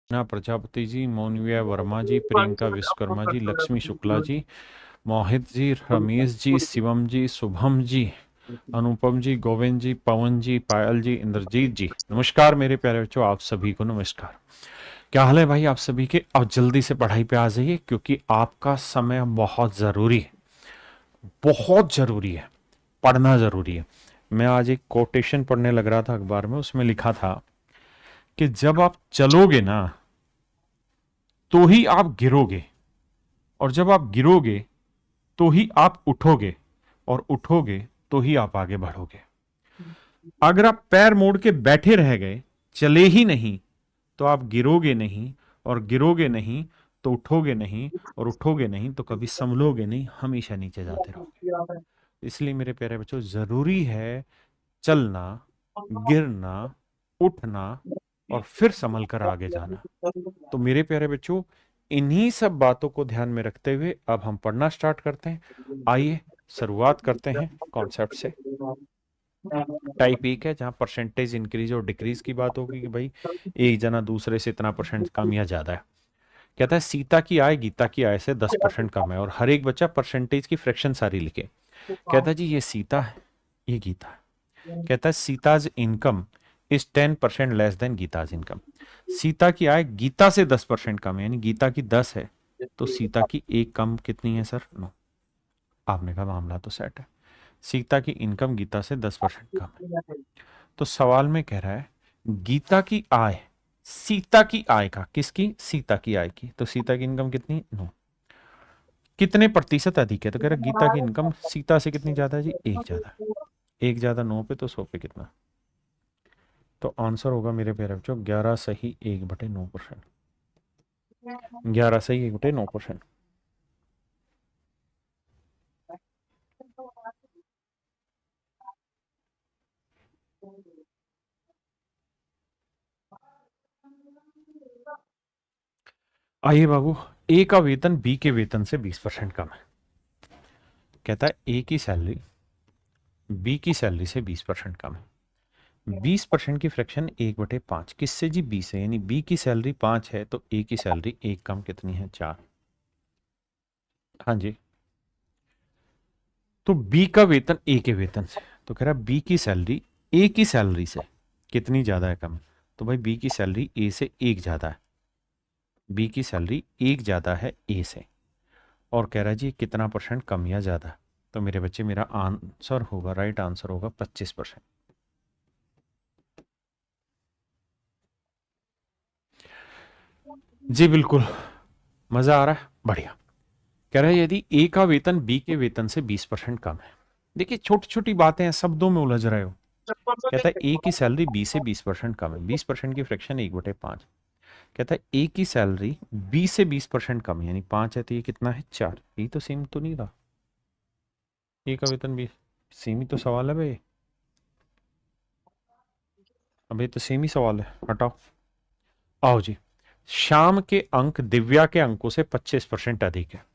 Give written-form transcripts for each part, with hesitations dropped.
ना प्रजापति जी, मौनव्या वर्मा जी, प्रियंका विश्वकर्मा जी, लक्ष्मी शुक्ला जी, मोहित जी, रमेश जी, शिवम जी, शुभम जी, अनुपम जी, गोविंद जी, पवन जी, पायल जी, इंद्रजीत जी। नमस्कार मेरे प्यारे बच्चों, आप सभी को नमस्कार। क्या हाल है भाई आप सभी के? अब जल्दी से पढ़ाई पे आ जाइए क्योंकि आपका समय बहुत जरूरी है, बहुत जरूरी है, पढ़ना जरूरी है। मैं आज एक कोटेशन पढ़ने लग रहा था अखबार में, उसमें लिखा था कि जब आप चलोगे ना तो ही आप गिरोगे, और जब आप गिरोगे तो ही आप उठोगे, और उठोगे तो ही आप आगे बढ़ोगे। अगर आप पैर मोड़ के बैठे रह गए, चले ही नहीं, तो आप गिरोगे नहीं, और गिरोगे नहीं तो उठोगे नहीं, और उठोगे नहीं तो कभी संभलोगे नहीं, हमेशा नीचे जाते रहोगे। इसलिए मेरे प्यारे बच्चों, जरूरी है चलना, गिरना, उठना, और फिर संभल कर आगे जाना। तो मेरे प्यारे बच्चों, इन्हीं सब बातों को ध्यान में रखते हुए अब हम पढ़ना स्टार्ट करते हैं। आइए शुरुआत करते हैं कॉन्सेप्ट से। टाइप एक है जहां परसेंटेज इंक्रीज और डिक्रीज की बात होगी कि भाई एक जना दूसरे से इतना परसेंट कम या ज्यादा है। कहता है सीता की आय गीता की आय से 10% कम है, और हर एक बच्चा परसेंटेज की फ्रैक्शन सारी लिखे। कहता है जी ये सीता है, ये गीता है। कहता है Sita's income is 10% less than Gita's income. Sita की आय गीता से 10% कम है, यानी गीता की 10 है तो सीता की एक कम कितनी है सर? 9। आपने कहा मामला तो सेट है। सीता की इनकम गीता से 10% कम है। तो सवाल में कह रहा है गीता की आय सीता की आय का, किसकी? सीता की आय की। तो सीता की इनकम कितनी? 9। कितने प्रतिशत अधिक है? तो कह रहा है गीता की इनकम सीता से कितनी ज्यादा है जी? एक ज्यादा। एक ज्यादा 9 पे तो 100 पे कितना? तो आंसर होगा मेरे प्यारे बच्चों 11 सही 1/9%। 11 सही 1/9%। आइए बाबू, ए का वेतन बी के वेतन से 20% कम है। कहता है ए की सैलरी बी की सैलरी से 20% कम है। 20% की फ्रैक्शन 1/5 किससे जी? बी से। यानी बी की सैलरी 5 है तो ए की सैलरी एक कम कितनी है? 4। हाँ जी। तो बी का वेतन ए के वेतन से, तो कह रहा बी की सैलरी ए की सैलरी से कितनी ज्यादा है? कम है। तो भाई बी की सैलरी ए से एक ज्यादा है। बी की सैलरी एक ज्यादा है ए से, और कह रहा है जी कितना परसेंट कम या ज्यादा है? तो मेरे बच्चे मेरा आंसर होगा, राइट आंसर होगा 25%। जी बिल्कुल। मजा आ रहा है? बढ़िया। कह रहा है यदि ए का वेतन बी के वेतन से 20% कम है। देखिए छोटी छोटी बातें हैं, शब्दों में उलझ रहे हो। कहता है ए की सैलरी बी से 20% कम है, 20% की फ्रैक्शन 1/5। कहता है ए की सैलरी बी से 20% कम है, यानी 5 है तो ये कितना है? 4। ये तो सेम तो नहीं रहा। ए का वेतन भी सेम ही तो सवाल है भाई। अब ये तो सेम ही सवाल है, हटाओ। आओ जी। शाम के अंक दिव्या के अंकों से 25% अधिक है।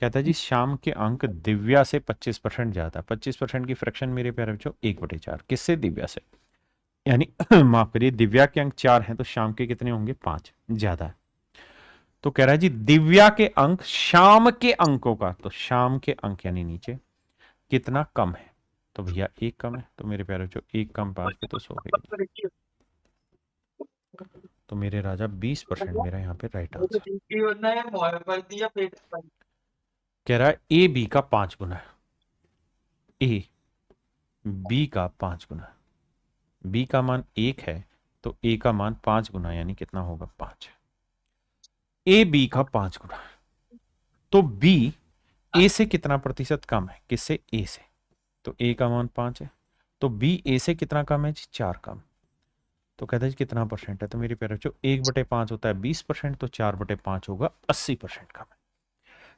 कहता है जी शाम के अंक दिव्या से 25% ज्यादा। 25% की फ्रैक्शन मेरे प्यारे बच्चों 1/4 किससे? दिव्या से। यानी माफ करिए, दिव्या के अंक 4 हैं तो शाम के कितने होंगे? 5 ज्यादा है। तो कह रहा है जी दिव्या के अंक शाम के अंकों का, तो शाम के अंक यानी नीचे कितना कम है? तो भैया एक कम है। तो मेरे प्यारे बच्चों एक कम 5 पे तो 100 पे कितना? तो मेरे राजा 20% मेरा यहाँ पे राइट आंसर। कह रहा है ए बी का 5 गुना है। ए बी का 5 गुना है। बी का मान 1 है तो ए का मान 5 गुना, यानी कितना होगा? 5। ए बी का 5 गुना है तो बी ए से कितना प्रतिशत कम है? किससे? ए से। तो ए का मान 5 है तो बी ए से कितना कम है जी? 4 कम। तो कहते हैं जी कितना परसेंट है? तो मेरे प्यारे बच्चों 1/5 होता है 20%, तो 4/5 होगा 80% कम है।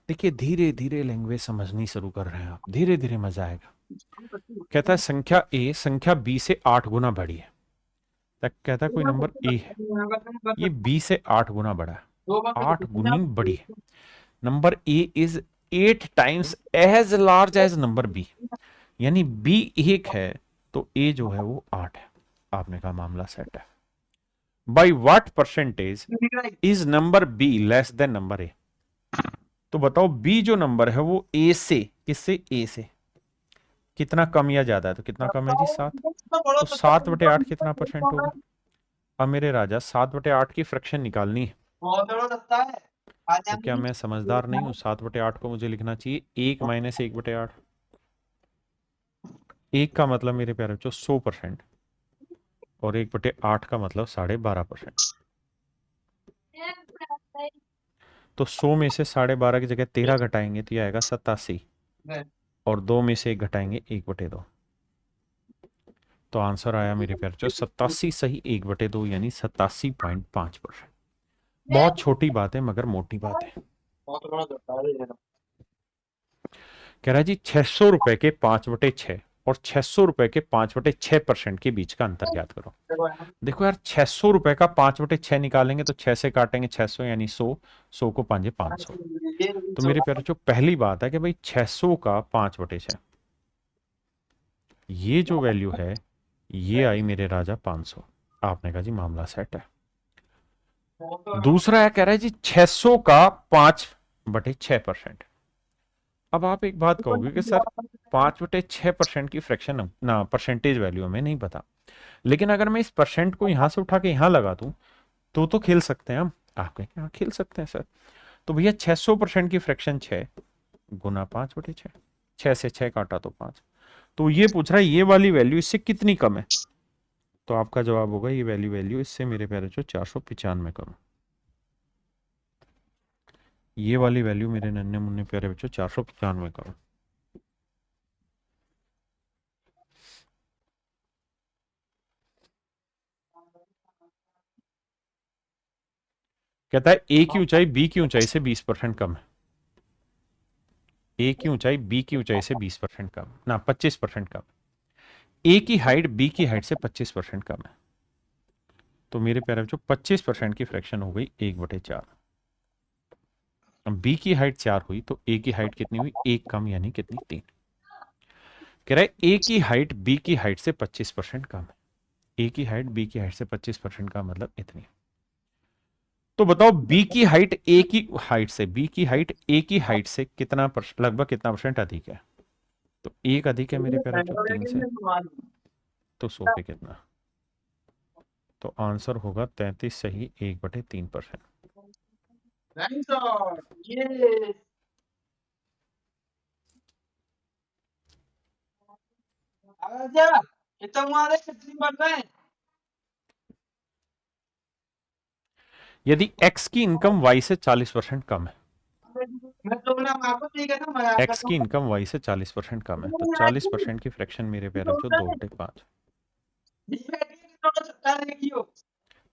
देखिए धीरे धीरे लैंग्वेज समझनी शुरू कर रहे हैं आप, धीरे धीरे मजा आएगा। कहता है संख्या ए संख्या बी से 8 गुना बड़ी है। कहता है कोई नंबर ए है, ये बी से 8 गुना बड़ा है, 8 गुनी बड़ी है। Number A is 8 times as large as number B. यानी बी 1 है तो ए जो है वो 8 है। आपने कहा मामला सेट है। By what percentage is number B less then number A. तो बताओ बी जो नंबर है वो ए से, किससे, ए से कितना कम या ज्यादा है? तो कितना कम है जी? 7। तो 7/8 कितना परसेंट होगा? अब मेरे राजा 7/8 की फ्रैक्शन निकालनी है। तो क्या मैं समझदार नहीं हूं? 7/8 को मुझे लिखना चाहिए 1 माइनस 1/8। 1 का मतलब मेरे प्यारे बच्चों 100%, और 1/8 का मतलब 12.5%। तो 100 में से 12.5 की जगह 13 घटाएंगे तो यह आएगा 87, और 2 में से 1 घटाएंगे 1/2। तो आंसर आया मेरे प्यारे बच्चों 87 सही 1/2 यानी 87.5%। बहुत छोटी बात है मगर मोटी बात है। कह रहा है जी 600 रुपए के 5/6 और 600 रुपए के 5/6% के बीच का अंतर ज्ञात करो। देखो यार 600 रुपए का 5/6 निकालेंगे तो 6 से काटेंगे 600 यानी 100, 100 को 5 500। तो मेरे प्यारे जो पहली बात है कि भाई 600 का 5/6, ये जो वैल्यू है ये आई मेरे राजा 500। आपने कहा जी मामला सेट है। दूसरा है कह रहा है जी 600 का 5/6%। अब आप एक बात कहोगे कि सर 5/6% की फ्रैक्शन ना परसेंटेज वैल्यू हमें नहीं पता, लेकिन अगर मैं इस परसेंट को यहां से उठा के यहां लगा दूं तो खेल सकते हैं हम। आप कहेंगे हाँ खेल सकते हैं सर। तो भैया 600% की फ्रैक्शन 6 गुना 5/6, 6 से 6 काटा तो 5। तो ये पूछ रहा है ये वाली वैल्यू इससे कितनी कम है? तो आपका जवाब होगा ये वैल्यू इससे मेरे प्यारे जो 495 कम। ये वाली वैल्यू मेरे नन्हे मुन्ने प्यारे बच्चों 495 करोड़। कहता है ए की ऊंचाई बी की ऊंचाई से 20% कम है। ए की ऊंचाई बी की ऊंचाई से 20% कम ना 25% कम। ए की हाइट बी की हाइट से 25% कम है। तो मेरे प्यारे बच्चों 25% की फ्रैक्शन हो गई 1/4। बी की हाइट 4 हुई तो ए की हाइट कितनी हुई? 1 कम यानी कितनी? 3। कह रहा है ए की हाइट बी की हाइट से 25% कम है। ए की हाइट बी की हाइट से 25% का मतलब इतनी। तो बताओ बी की हाइट ए की हाइट से, बी की हाइट ए की हाइट से कितना लगभग कितना परसेंट अधिक है? तो 1 अधिक है मेरे प्यारे बच्चों 3 से। तो 100 पे कितना? तो आंसर होगा 33 सही 1/3%। यदि x की इनकम y से 40% कम है, x की इनकम y से 40% कम है तो 40% की फ्रैक्शन मेरे प्यारे बच्चों 2/5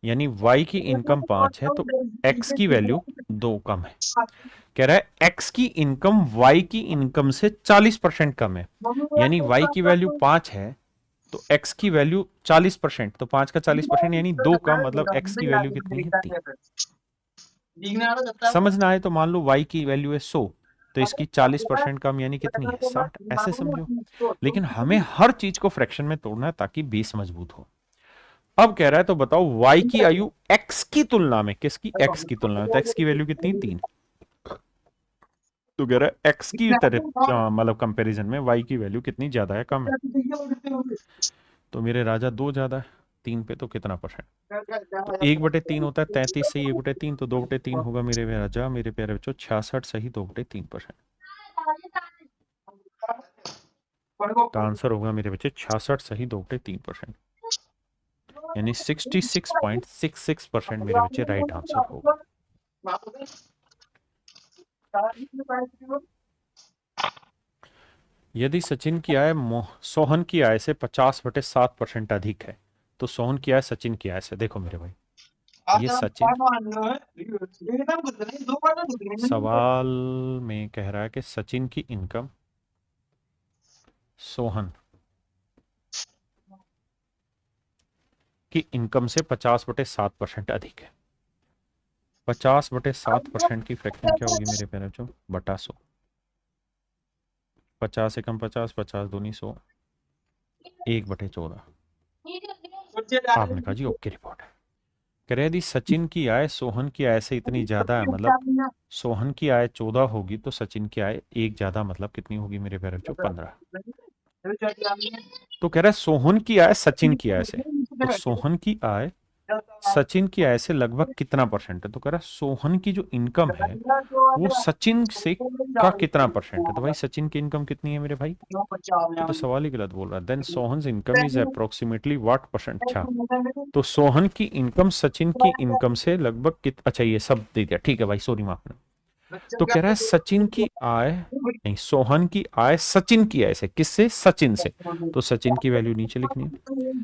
यानी y की इनकम 5 है तो x की वैल्यू 2 कम है। कह रहा है x की इनकम y की इनकम से 40% कम है, यानी y की वैल्यू 5 है तो x की वैल्यू 40%, तो 5 का 40% यानी 2 का मतलब x की वैल्यू कितनी है? 3। समझ ना आए तो मान लो y की वैल्यू है 100 तो इसकी 40% कम यानी कितनी है? 60। ऐसे समझो। लेकिन हमें हर चीज को फ्रैक्शन में तोड़ना है ताकि बेस मजबूत हो। अब कह रहा है तो बताओ y की आयु x की तुलना में, किसकी? x की तुलना में। तो x की वैल्यू कितनी? 3। तो कह रहा है x की तरह मतलब कंपैरिजन में y की वैल्यू कितनी ज्यादा है, कम है? तो मेरे राजा 2 ज्यादा है 3 पे, तो कितना परसेंट? तो 1/3 होता है 33 सही 1/3, तो 2/3 होगा मेरे राजा मेरे प्यारे बच्चों 66 सही 2/3%। तो आंसर होगा मेरे बच्चे 66 सही 2/3%, यानी 66.66% मेरे बच्चे राइट आंसर होगा। यदि सचिन की आय सोहन की आय से 50/7% अधिक है तो सोहन की आय सचिन की आय से, देखो मेरे भाई ये सचिन सवाल में कह रहा है कि सचिन की इनकम सोहन की इनकम से 50/7% अधिक है। 50/7% की फ्रैक्शन क्या होगी मेरे प्यारे बच्चों? बटा 100। 50 एकम 50, 50 दूनी 100, 1/14। आपने कहा जी ओके रिपोर्ट है। कह रहे यदि सचिन की आय सोहन की आय से इतनी ज्यादा है, मतलब सोहन की आय 14 होगी तो सचिन की आय एक ज्यादा, मतलब कितनी होगी मेरे प्यारे बच्चों, 15। तो कह रहा है सोहन की आय सचिन की आय से, तो सोहन की आय सचिन की आय से लगभग कितना परसेंट है, तो कह रहा है सोहन की जो इनकम है वो सचिन से का कितना परसेंट है। तो भाई सचिन की इनकम कितनी है मेरे भाई, ये तो सवाल ही गलत बोल रहा है। Then Sohan income is approximately what percent. अच्छा, तो सोहन की इनकम सचिन की इनकम से लगभग कित, अच्छा ये सब दे दिया, ठीक है भाई, सॉरी माफ करना। तो कह रहा है सचिन की आय, नहीं सोहन की आय सचिन की आय से, किससे, सचिन से, तो सचिन की वैल्यू नीचे लिखनी है।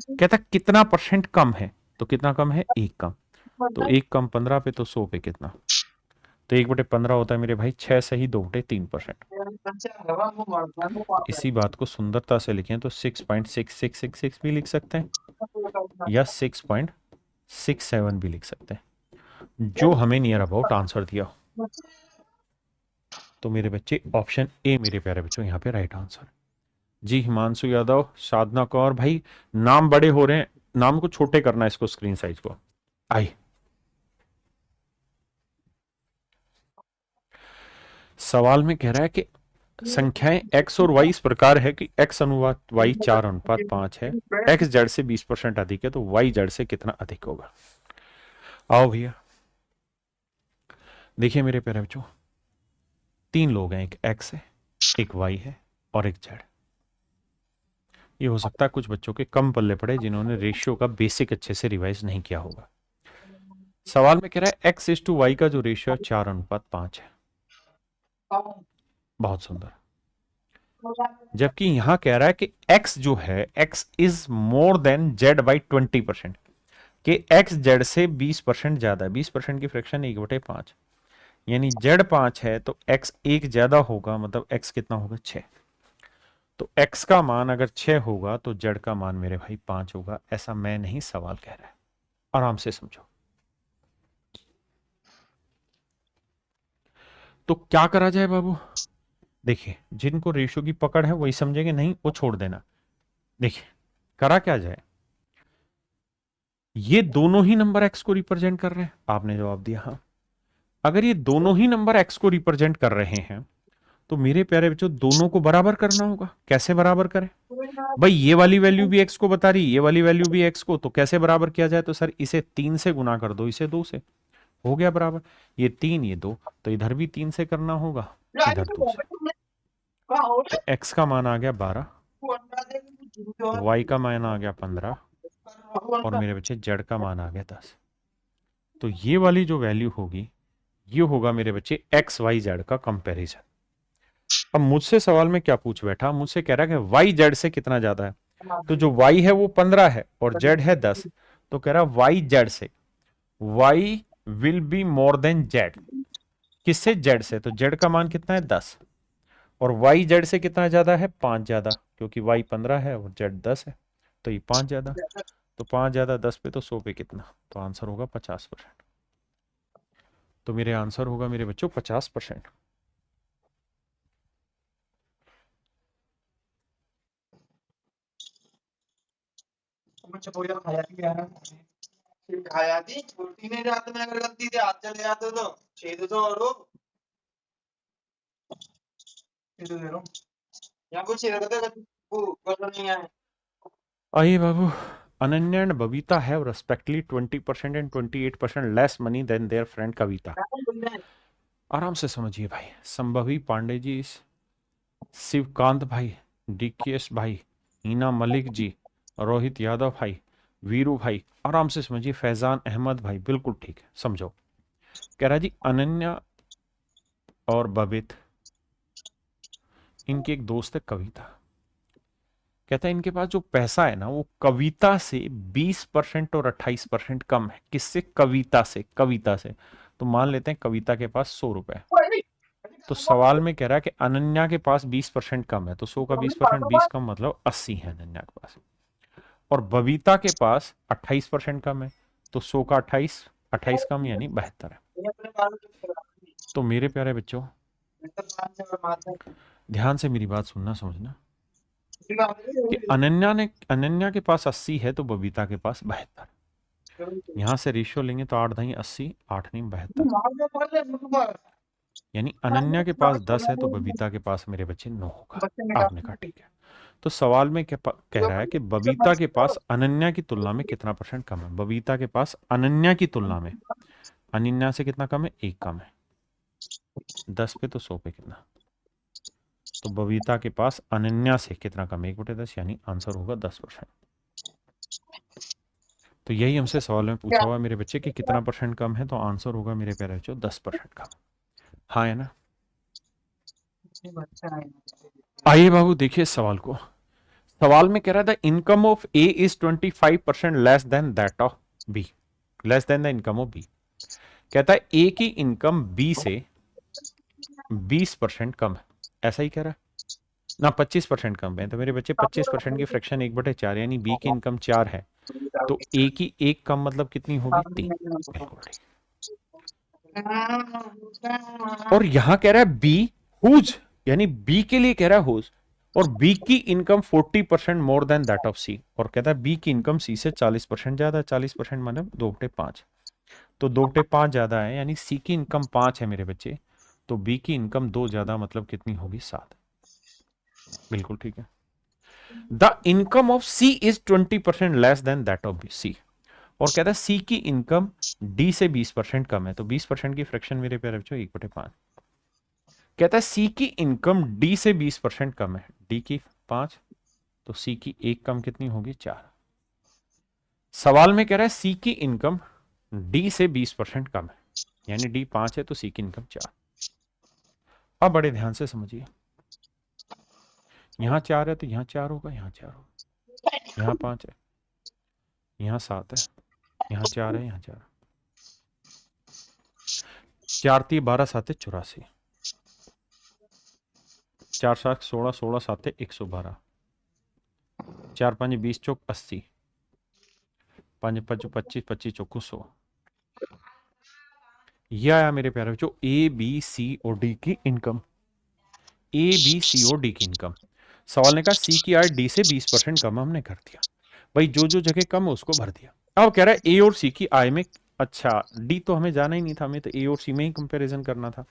कहता है कितना परसेंट कम है, तो कितना कम है, एक कम, तो एक कम 15 पे, तो 100 पे कितना, तो 1/15 होता है मेरे भाई 6 सही 2/3%। इसी बात को सुंदरता से लिखें तो 6.6666 भी लिख सकते हैं या 6.67 भी लिख सकते हैं, जो हमें नियर अबाउट आंसर दिया। तो मेरे बच्चे ऑप्शन ए मेरे प्यारे बच्चों यहाँ पे राइट आंसर। जी हिमांशु यादव, साधना कौर, भाई नाम बड़े हो रहे हैं, नाम को छोटे करना है इसको, स्क्रीन साइज को। आई सवाल में कह रहा है कि संख्याएं x और y इस प्रकार है कि x अनुपात y 4:5 है, x जड़ से 20% अधिक है, तो y जड़ से कितना अधिक होगा। आओ भैया देखिए मेरे प्यारे बच्चों, 3 लोग हैं, एक x है, एक y है और एक z। ये हो सकता है कुछ बच्चों के कम पल्ले पड़े जिन्होंने रेशियो का बेसिक अच्छे से रिवाइज नहीं किया होगा। सवाल में कह रहा है x:y का जो रेशियो है 4:5 है, बहुत सुंदर। जबकि यहां कह रहा है कि x जो है x is more than z by 20%, कि x z से 20% ज्यादा है, 20% की फ्रैक्शन 1/5, यानी z 5 है तो x एक ज्यादा होगा, मतलब x कितना होगा 6, तो x का मान अगर 6 होगा तो z का मान मेरे भाई 5 होगा। ऐसा मैं नहीं, सवाल कह रहा है, आराम से समझो। तो क्या करा जाए बाबू, देखिए जिनको रेशियो की पकड़ है वही समझेंगे, नहीं वो छोड़ देना। देखिए करा क्या जाए, ये दोनों ही नंबर x को रिप्रेजेंट कर रहे हैं, आपने जवाब दिया हाँ। अगर ये दोनों ही नंबर x को रिप्रेजेंट कर रहे हैं तो मेरे प्यारे बच्चों दोनों को बराबर करना होगा। कैसे बराबर करें भाई, ये वाली वैल्यू भी x को बता रही, ये वाली वैल्यू भी x को, तो कैसे बराबर किया जाए, तो सर इसे 3 से गुना कर दो, इसे 2 से, हो गया बराबर। ये 3 ये 2, तो इधर भी 3 से करना होगा, इधर 2 से, तो x का मान आ गया 12, y का मान आ गया 15 और मेरे बच्चे z का मान आ गया 10। तो ये वाली जो वैल्यू होगी ये होगा मेरे बच्चे एक्स वाई जेड का कंपैरिजन। अब मुझसे सवाल में क्या पूछ बैठा, मुझसे कह रहा है कि वाई जेड से कितना ज्यादा है, तो जो वाई है वो 15 है और जेड है 10, तो कह रहा है वाई जेड से, Y will be more than Z, किससे, जेड से, तो जेड का मान कितना है 10, और वाई जेड से कितना ज्यादा है, 5 ज्यादा, क्योंकि वाई 15 है और जेड 10 है, तो ये 5 ज्यादा, तो 5 ज्यादा 10 पे तो 100 पे कितना, तो आंसर होगा 50%। तो मेरे आंसर होगा मेरे बच्चों 50%। खाया थी छुट्टी नहीं जाते में, अगर गलती से हाथ चले जाते तो छेद तो और यहाँ कुछ छेद करते वो कर नहीं है। आइए बाबू, Ananya and Babita have respectively 20% and 28% less money than their friend Kavita. आराम से समझिए भाई, संभवी पांडे जी, शिवकांत भाई, डीकेएस भाई, हीना मलिक जी, रोहित यादव भाई, वीरू भाई, आराम से समझिए, फैजान अहमद भाई, बिल्कुल ठीक है, समझो। कह रहा जी अनन्या और बबित, इनके एक दोस्त है कविता, कहता है इनके पास जो पैसा है ना वो कविता से 20% और 28% कम है। किससे, कविता से, कविता से। तो मान लेते हैं कविता के पास 100 रुपए है, तो सवाल में कह रहा है कि अनन्या के पास 20% कम है, तो 100 का 20%, 20 कम मतलब 80 है अनन्या के पास, और बबीता के पास 28% कम है, तो 100 का 28, 28 कम यानी 72 है। तो मेरे प्यारे बच्चों ध्यान से मेरी बात सुनना समझना, कि अनन्या के पास 80 है तो बबीता के पास 72, यहाँ से रेशियो लेंगे तो 8 दाई 80, 8 नहीं 72, यानी अनन्या के पास 10 है तो बबीता के पास मेरे बच्चे 9 होगा। आपने कहा ठीक है। तो सवाल में क्या कह रहा है कि बबीता के पास अनन्या की तुलना में कितना % कम है। बबीता के पास अनन्या की तुलना में अनन्या से कितना कम है, 1 कम है। 10 पे तो 100 पे कितना, तो बबीता के पास अनन्या से कितना कम है, 1/10, यानी आंसर होगा 10%। तो यही हमसे सवाल में पूछा हुआ मेरे बच्चे कि कितना % कम है, तो आंसर होगा मेरे प्यारे बच्चों 10% कम। हाँ है ना। आइए बाबू देखिए सवाल को। सवाल में कह रहा था income of A is 25% less than that of B, less than the income of B. कहता है ए की इनकम बी से 20% कम है, ऐसा ही कह रहा है ना। 25% कम है, तो मेरे बच्चे 25% की फ्रैक्शन 1/4, यानी बी की इनकम 4 है तो ए की 1 कम मतलब कितनी होगी, 3। बिल्कुल ठीक। और यहां कह रहा है बी हुज, यानी बी के लिए कह रहा है हुज, और बी की income 40% more than that of C, और कहता है बी की इनकम सी से 40% ज्यादा। 40% मतलब 2/5, तो 2/5 ज्यादा है, यानी सी की इनकम 5 है मेरे बच्चे, तो बी की इनकम 2 ज्यादा मतलब कितनी होगी, 7। बिल्कुल ठीक है। The income of C is 20% less than that of C, और कहता है सी की इनकम डी से 20% कम है, तो 20% की फ्रैक्शन मेरे प्यारे बच्चों 1/5। कहता है सी की इनकम डी से 20% कम है, डी की 5, तो सी की 1 कम कितनी होगी, 4। सवाल में कह रहा है सी की इनकम डी से 20% कम है, यानी डी 5 है तो सी की इनकम 4। अब बड़े ध्यान से समझिए, यहां 4 है तो यहां 4 होगा, यहां 4 होगा, यहां 5 है, यहां 7 है, यहां 4 है, यहां 4, 4 3 12 7 84, 4 7 16, 16 7 112, 4 5 20 चौक 80, 5 5 25 25 चौको 100। यह आया मेरे प्यारे बच्चों ए बी सी और डी की इनकम, ए बी सी और डी की इनकम। सवाल ने कहा सी की आय डी से 20% कम, हमने कर दिया भाई, जो जो जगह कम है उसको भर दिया। अब कह रहा है ए और सी की आय में, अच्छा डी तो हमें जाना ही नहीं था, हमें तो ए और सी में ही कंपैरिजन करना था।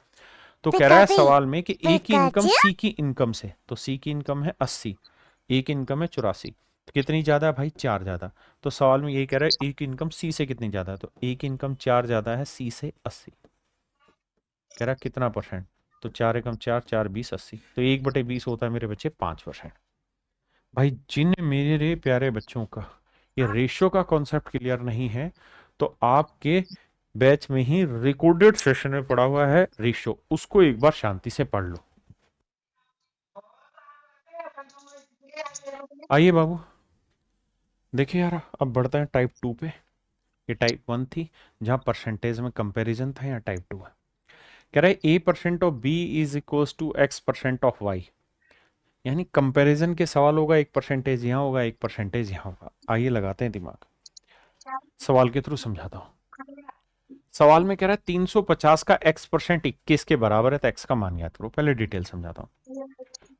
तो कह रहा है सवाल में कि ए की इनकम सी की इनकम से, तो सी की इनकम है 80, ए की इनकम है 84, तो कितनी ज्यादा है भाई, 4 ज्यादा। तो सवाल में ये कह रहा है ए की इनकम सी से कितनी ज्यादा है, तो ए की इनकम 4 ज्यादा है सी से 80। कह रहा है कितना %, तो 4 एकम 4, 4 20 80, तो 1/20 होता है मेरे बच्चे 5%। भाई जिन मेरे प्यारे बच्चों का ये रेशियो का कॉन्सेप्ट क्लियर नहीं है, तो आपके बैच में ही रिकॉर्डेड सेशन में पढ़ा हुआ है रेशियो, उसको एक बार शांति से पढ़ लो। आइए बाबू देखिए यार, अब बढ़ता है टाइप 2 पे। ये टाइप 1 थी जहां परसेंटेज में कंपैरिजन था, यहाँ टाइप 2 है। कह रहा है a% of b is equals to x% of y, यानी कंपैरिजन के सवाल होगा, 1% यहां होगा, 1% यहां होगा। आइए लगाते हैं दिमाग, सवाल के थ्रू समझाता हूं। सवाल में कह रहा है 350 का x% 21 के बराबर है, तो x का मान याद करो। पहले डिटेल समझाता हूं,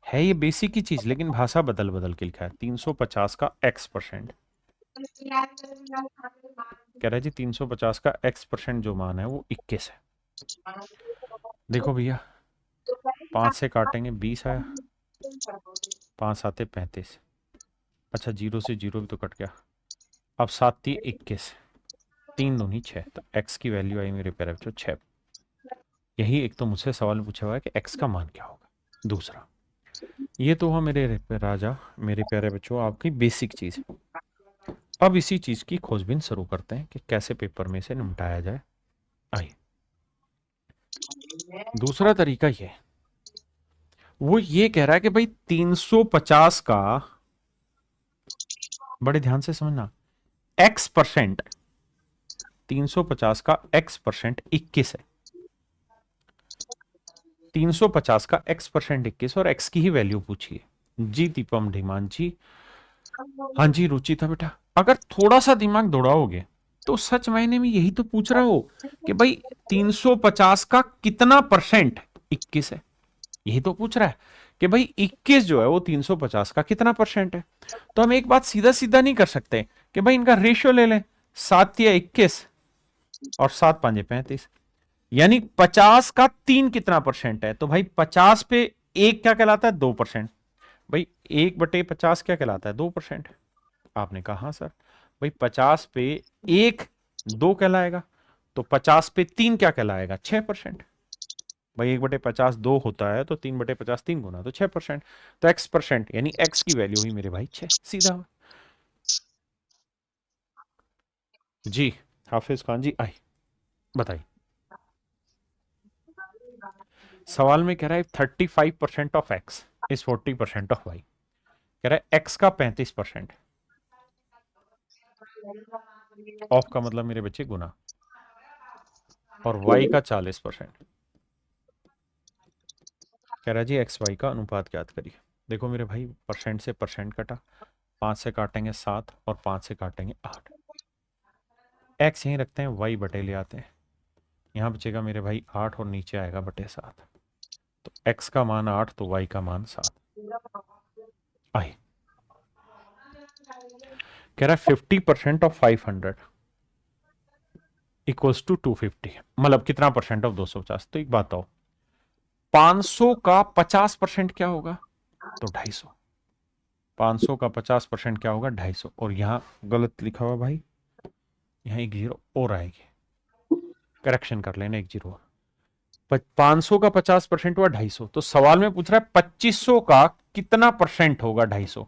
है ये बेसिक की चीज, लेकिन भाषा बदल बदल के लिखा है। 350 का x%, कह रहा है जी 350 का x% जो मान है वो 21 है। देखो भैया 5 से काटेंगे 20 आया, 5 7 35, अच्छा 0 से 0 भी तो कट गया, अब 7 3 21, 3 दूनी 6, तो x की वैल्यू आई मेरे प्यारे बच्चों 6। यही एक तो मुझसे सवाल पूछा हुआ है कि x का मान क्या होगा। दूसरा, ये तो हुआ मेरे राजा, मेरे प्यारे बच्चों आपकी बेसिक चीज। अब इसी चीज की खोजबीन शुरू करते हैं कि कैसे पेपर में से निपटाया जाए। आइए, दूसरा तरीका ये, वो ये कह रहा है कि भाई 350 का, बड़े ध्यान से समझना, x%, 350 का x% 21 है, 350 का x% 21, और x की ही वैल्यू पूछिए। जी दीपम ढीमान जी, हाँ जी रुचिता बेटा, अगर थोड़ा सा दिमाग दौड़ाओगे तो सच मायने में यही तो पूछ रहा हो कि भाई 350 का कितना %, 21 है। यही तो पूछ रहा है कि भाई 21 जो है वो 350 का कितना % है। तो हम एक बात सीधा सीधा नहीं कर सकते कि भाई इनका रेशियो ले लें, 7 या 21 और 7 5 35, यानी 50 का 3 कितना परसेंट है? तो भाई 50 पे एक क्या कहलाता है? 2%। भाई 1/50 क्या कहलाता है? 2%। आपने कहा हाँ सर। भाई 50 पे एक 2 कहलाएगा, तो 50 पे 3 क्या कहलाएगा? 6%। भाई 1/50 2 होता है, तो 3/50 3 गुना, तो 6%। तो x%, यानी x की वैल्यू हुई मेरे भाई 6, सीधा। जी हाफिज खान जी आई, बताइए। सवाल में कह रहा है 35% of x is 40% of y। कह रहा है x का 35%, ऑफ का मतलब मेरे बच्चे गुना, और y का 40%। कह रहा है जी एक्स वाई का अनुपात ज्ञात करिए। देखो मेरे भाई, परसेंट से परसेंट कटा, 5 से काटेंगे 7 और 5 से काटेंगे 8। एक्स यहीं रखते हैं, वाई बटे ले आते हैं। यहाँ बचेगा मेरे भाई 8 और नीचे आएगा बटे 7। तो एक्स का मान 8 तो वाई का मान 7 आई। कह रहा है 50% ऑफ 500 इक्वल्स टू 250, मतलब कितना परसेंट ऑफ 250? तो एक बात बताओ, 500 का 50% क्या होगा? तो 250। 500 का 50% क्या होगा? 250। और यहां गलत लिखा हुआ भाई, यहाँ एक जीरो और आएगी, करेक्शन कर लेना, एक जीरो। 500 का 50% हुआ 250। तो सवाल में पूछ रहा है 2500 का कितना परसेंट होगा 250?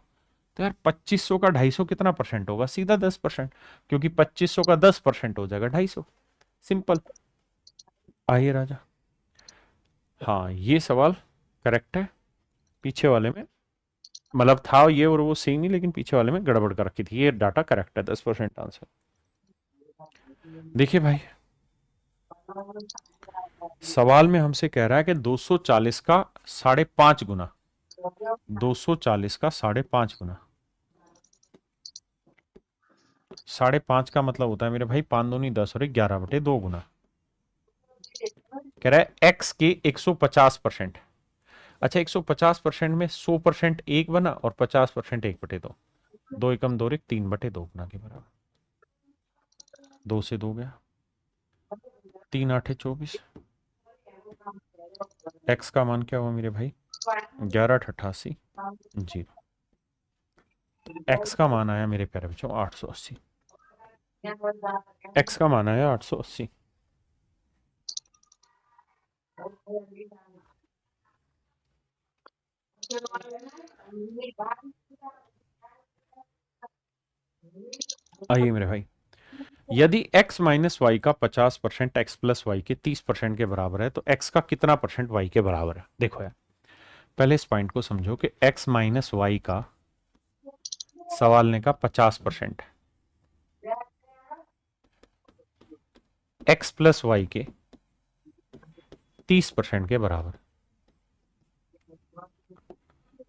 तो यार 2500 का 250 कितना परसेंट होगा? सीधा 10%, क्योंकि 2500 का 10% हो जाएगा 250। सिंपल। आइए राजा। हाँ ये सवाल करेक्ट है। पीछे वाले में मतलब था ये और वो सेम ही, लेकिन पीछे वाले में गड़बड़ कर रखी थी। ये डाटा करेक्ट है, 10% आंसर। देखिए भाई, सवाल में हमसे कह रहा है कि 240 का 5.5 गुना, 240 का 5.5 गुना, 5.5 का मतलब होता है मेरे भाई 5 दूनी 10 और 11/2 गुना। कह रहा है x के 150%। अच्छा 150% में 100% एक बना और 50% 1/2, 2 एकम 2 3/2 गुना के बराबर। 2 से 2 गया, 3 8 24। x का मान क्या हुआ मेरे भाई? 11 88 जीरो। x का मान आया मेरे प्यारे बच्चों 880। x का मान आया 880। आइए मेरे भाई, यदि x माइनस वाई का 50% x प्लस वाई के 30% के बराबर है, तो x का कितना परसेंट y के बराबर है? देखो यार, पहले इस पॉइंट को समझो कि x माइनस वाई का, सवाल ने का 50%, x प्लस वाई के 30% के बराबर।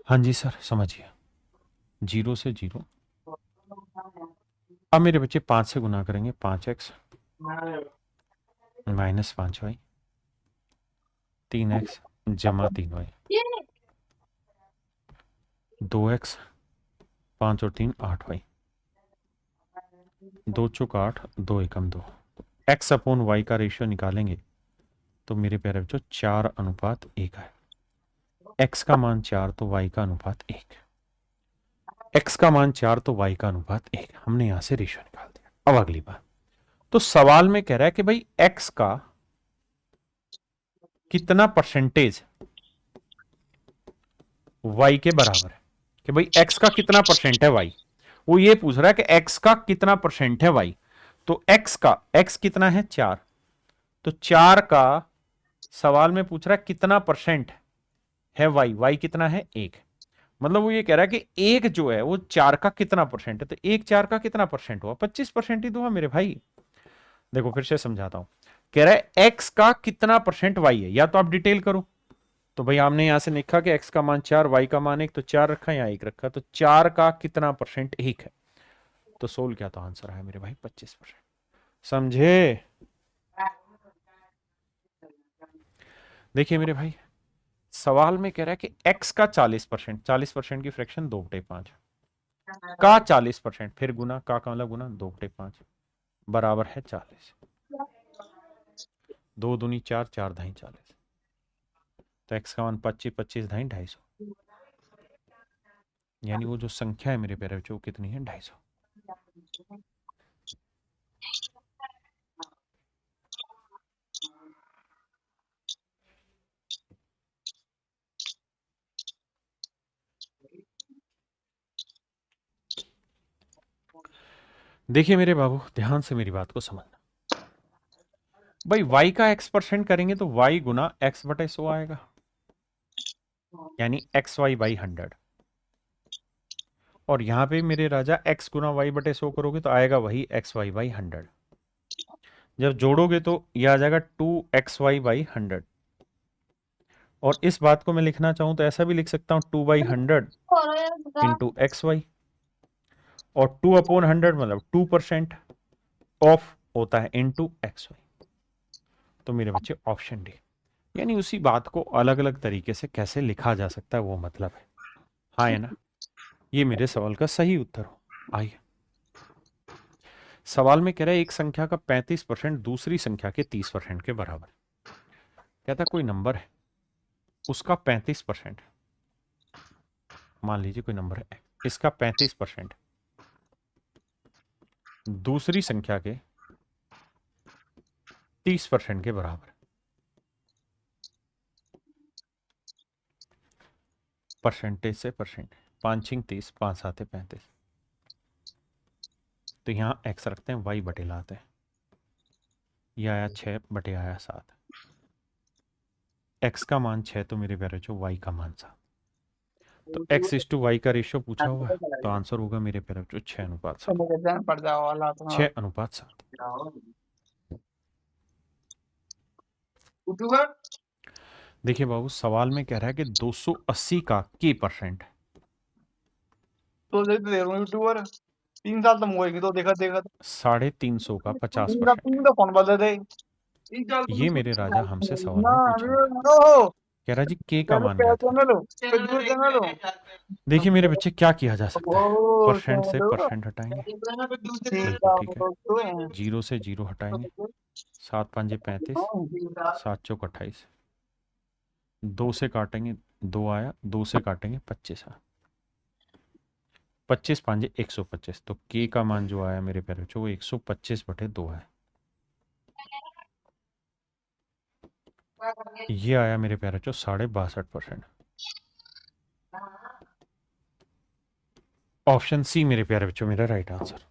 हाँ जी सर समझिए, 0 से 0। अब मेरे बच्चे 5 से गुना करेंगे, 5x माइनस 5y, 3x जमा 3y, 2x 5 और 3 8y, 2 चौक 8, 2 एकम 2। x अपॉन वाई का रेशियो निकालेंगे तो मेरे प्यारे बच्चों 4:1 है। x का मान 4 तो y का अनुपात 1, x का मान 4 तो y का अनुपात 1। हमने यहां से रेशियो निकाल दिया। अब अगली बात, तो सवाल में कह रहा है कि भाई x का कितना परसेंटेज y के बराबर है, कि भाई x का कितना परसेंट है y। वो ये पूछ रहा है कि x का कितना परसेंट है y। तो x कितना है? 4। तो 4 का सवाल में पूछ रहा है कितना परसेंट है y कितना है? 1। मतलब वो ये कह रहा है कि एक जो है वो 4 का कितना परसेंट है, तो 1 4 का कितना परसेंट हुआ? 25% ही तो हुआ मेरे भाई। देखो फिर से समझाता हूं, कह रहा है x का कितना परसेंट y है, या तो आप डिटेल करो। तो भाई हमने यहां से लिखा कि x का मान 4, y का मान 1, तो 4 रखा या 1 रखा, तो 4 का कितना परसेंट? 1 है। तो सोल्व किया तो आंसर है मेरे भाई 25%। समझे? देखिए मेरे भाई, सवाल में कह रहा है कि x का 40%, 40% की फ्रैक्शन 2/5 का 40%, फिर गुना का मतलब गुना 2/5, बराबर है 40। 2 दूनी 4, 4 ढाई 40। तो x का मान 25, 25 ढाई 250। यानी वो जो संख्या है मेरे प्यारे बच्चों वो कितनी है? 250। देखिए मेरे बाबू, ध्यान से मेरी बात को समझना। भाई y का x% करेंगे तो y गुना x बटे 100 आएगा, यानी xy/100। और यहां पे मेरे राजा x गुना y बटे 100 करोगे तो आएगा वही xy/100। जब जोड़ोगे तो यह आ जाएगा 2xy/100। और इस बात को मैं लिखना चाहूं तो ऐसा भी लिख सकता हूं 2/100 इंटू XY। और 2/100 मतलब 2% ऑफ होता है इंटू XY। तो मेरे बच्चे ऑप्शन डी, यानी उसी बात को अलग अलग तरीके से कैसे लिखा जा सकता है वो मतलब है। हाँ है ना? ये मेरे सवाल का सही उत्तर हो। आइए, सवाल में कह रहा है एक संख्या का 35% दूसरी संख्या के 30% के बराबर। कहता कोई नंबर है, उसका 35%, मान लीजिए कोई नंबर है, इसका 35% दूसरी संख्या के 30% के बराबर। परसेंटेज से परसेंट, 5 6 30, 5 7 35। तो यहाँ x रखते हैं, y बटे लाते हैं। यह आया 6 बटे आया 7। x का मान 6 तो मेरे प्यारे बच्चों y का मान 7। तो x/y का रेशियो पूछा हुआ है तो आंसर होगा मेरे प्यारे बच्चों 6:7। 6:7। देखिए बाबू, सवाल में कह रहा है कि 280 का k% तो देखते दे रहा हूँ यूट्यूबर 3 साल तो मोबाइल की तो देखा 350 का 50%। तो फोन बदल दे ये मेरे राजा हमसे सवाल ना में पूछा हुआ है। नो कह रहा जी के का चलो मान ज्ञात पैसे कर। ना लो दूर जाना लो देखिए मेरे बच्चे क्या किया जा सकता है, ओ परसेंट से परसेंट हटाएंगे, बिल्कुल ठीक है। 0 से 0 हटाएंगे, 7 5 35, 7 चौक 28। 2 से काटेंगे 2 आया, 2 से काटेंगे 25 आया, 25 5 125। तो के का मान जो आया मेरे प्यारे बच्चों वो 125/2 है। ये आया मेरे प्यारे बच्चों 62.5%। ऑप्शन सी मेरे प्यारे बच्चों मेरा राइट आंसर।